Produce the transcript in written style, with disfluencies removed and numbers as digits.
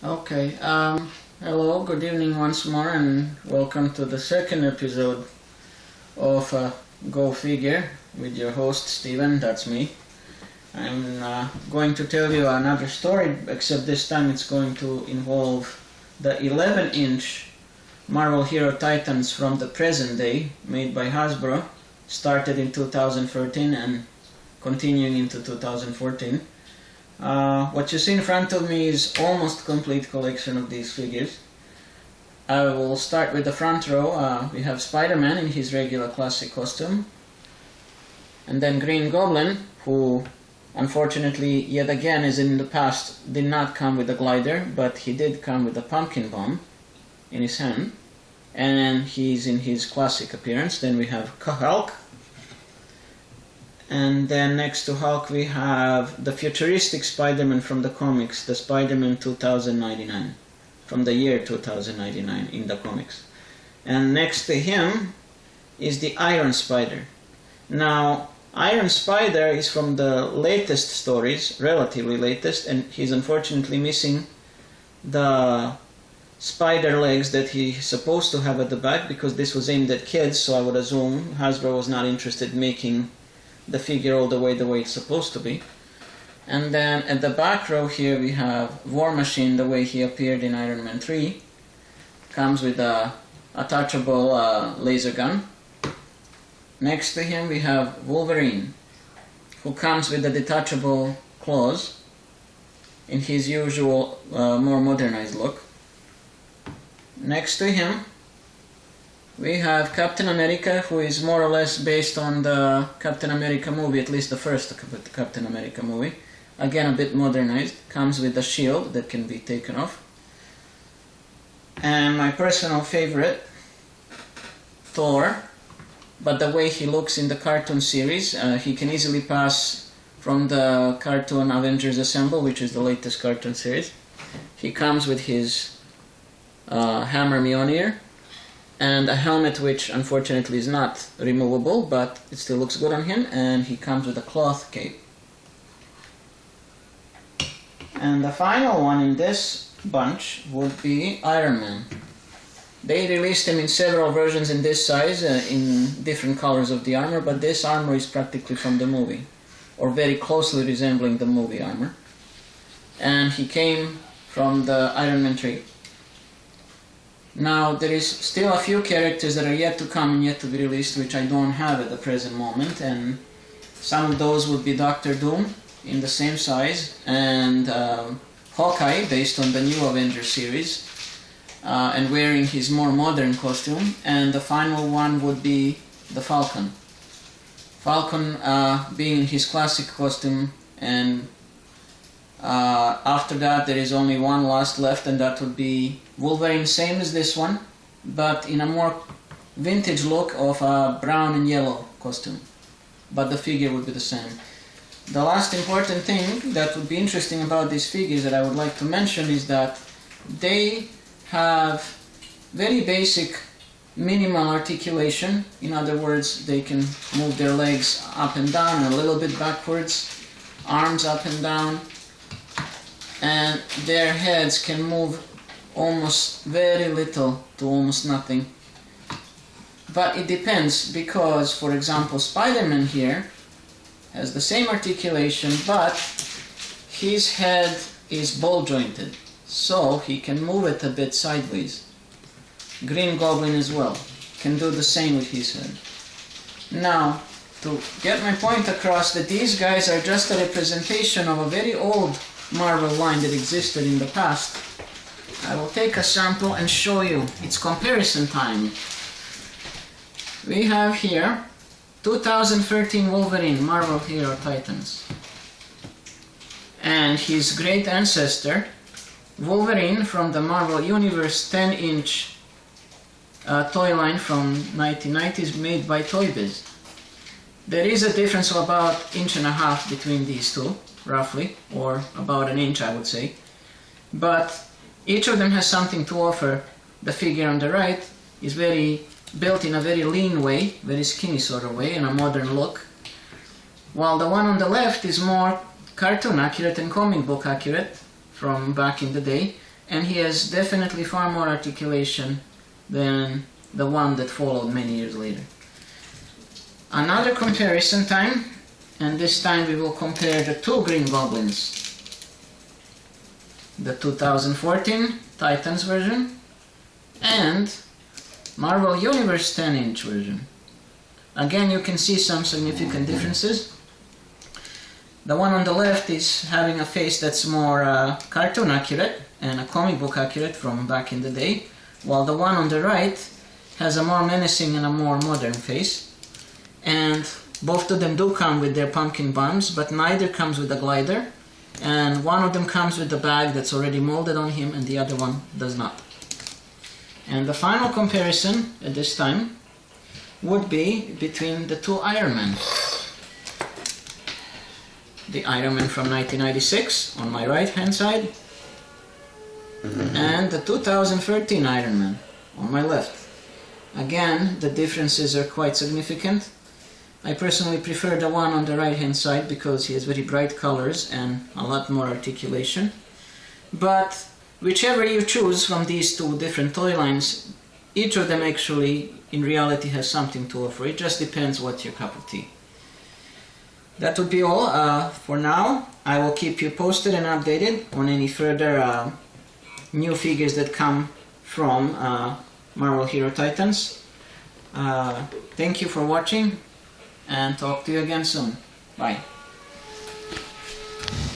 Okay, hello, good evening once more, and welcome to the second episode of Gofigure with your host Steven, that's me. I'm going to tell you another story, except this time it's going to involve the 11-inch Marvel Hero Titans from the present day, made by Hasbro, started in 2013 and continuing into 2014. What you see in front of me is almost complete collection of these figures. I will start with the front row. We have Spider-Man in his regular classic costume, and then Green Goblin, who unfortunately yet again, as in the past, did not come with a glider, but he did come with a pumpkin bomb in his hand, and he's in his classic appearance. Then we have Hulk. And then next to Hulk we have the futuristic Spider-Man from the comics, the Spider-Man 2099, from the year 2099 in the comics. And next to him is the Iron Spider. Now, Iron Spider is from the latest stories, relatively latest, and he's unfortunately missing the spider legs that he's supposed to have at the back, because this was aimed at kids, so I would assume Hasbro was not interested in making the figure all the way it's supposed to be. And then at the back row here we have War Machine the way he appeared in Iron Man 3. Comes with a attachable laser gun. Next to him we have Wolverine, who comes with a detachable claws in his usual more modernized look. Next to him we have Captain America, who is more or less based on the Captain America movie, at least the first Captain America movie. Again, a bit modernized. Comes with a shield that can be taken off. And my personal favorite, Thor. But the way he looks in the cartoon series, he can easily pass from the cartoon Avengers Assemble, which is the latest cartoon series. He comes with his hammer Mjolnir, and a helmet which unfortunately is not removable, but it still looks good on him, and he comes with a cloth cape. And the final one in this bunch would be Iron Man. They released him in several versions in this size, in different colors of the armor, but this armor is practically from the movie, or very closely resembling the movie armor. And he came from the Iron Man 3. Now, there is still a few characters that are yet to come and yet to be released, which I don't have at the present moment, and some of those would be Doctor Doom in the same size, and Hawkeye, based on the new Avengers series, and wearing his more modern costume, and the final one would be the Falcon. Falcon being his classic costume, and after that there is only one last left, and that would be Wolverine, same as this one, but in a more vintage look of a brown and yellow costume. But the figure would be the same. The last important thing that would be interesting about these figures that I would like to mention is that they have very basic minimal articulation. In other words, they can move their legs up and down, a little bit backwards, arms up and down, and their heads can move almost very little to almost nothing. But it depends, because for example Spider-Man here has the same articulation, but his head is ball jointed, so he can move it a bit sideways. Green Goblin as well can do the same with his head. Now, to get my point across, that these guys are just a representation of a very old Marvel line that existed in the past, I will take a sample and show you. It's comparison time. We have here 2013 Wolverine, Marvel Hero Titans, and his great ancestor Wolverine from the Marvel Universe 10-inch toy line from 1990s, made by Toy Biz. There is a difference of about 1.5 inches between these two, roughly, or about 1 inch I would say, but each of them has something to offer. The figure on the right is built in a very lean way, very skinny sort of way, in a modern look, while the one on the left is more cartoon accurate and comic book accurate from back in the day, and he has definitely far more articulation than the one that followed many years later. Another comparison time, and this time we will compare the two Green Goblins. The 2014 Titans version and Marvel Universe 10-inch version. Again, you can see some significant differences. The one on the left is having a face that's more cartoon accurate and a comic book accurate from back in the day, while the one on the right has a more menacing and a more modern face. And both of them do come with their pumpkin bums, but neither comes with a glider, and one of them comes with the bag that's already molded on him and the other one does not. And the final comparison at this time would be between the two Iron Men. The Iron Man from 1996 on my right hand side, and the 2013 Iron Man on my left. Again, the differences are quite significant. I personally prefer the one on the right hand side because he has very bright colors and a lot more articulation. But whichever you choose from these two different toy lines, each of them actually in reality has something to offer. It just depends what's your cup of tea. That would be all for now. I will keep you posted and updated on any further new figures that come from Marvel Hero Titans. Thank you for watching, and talk to you again soon. Bye.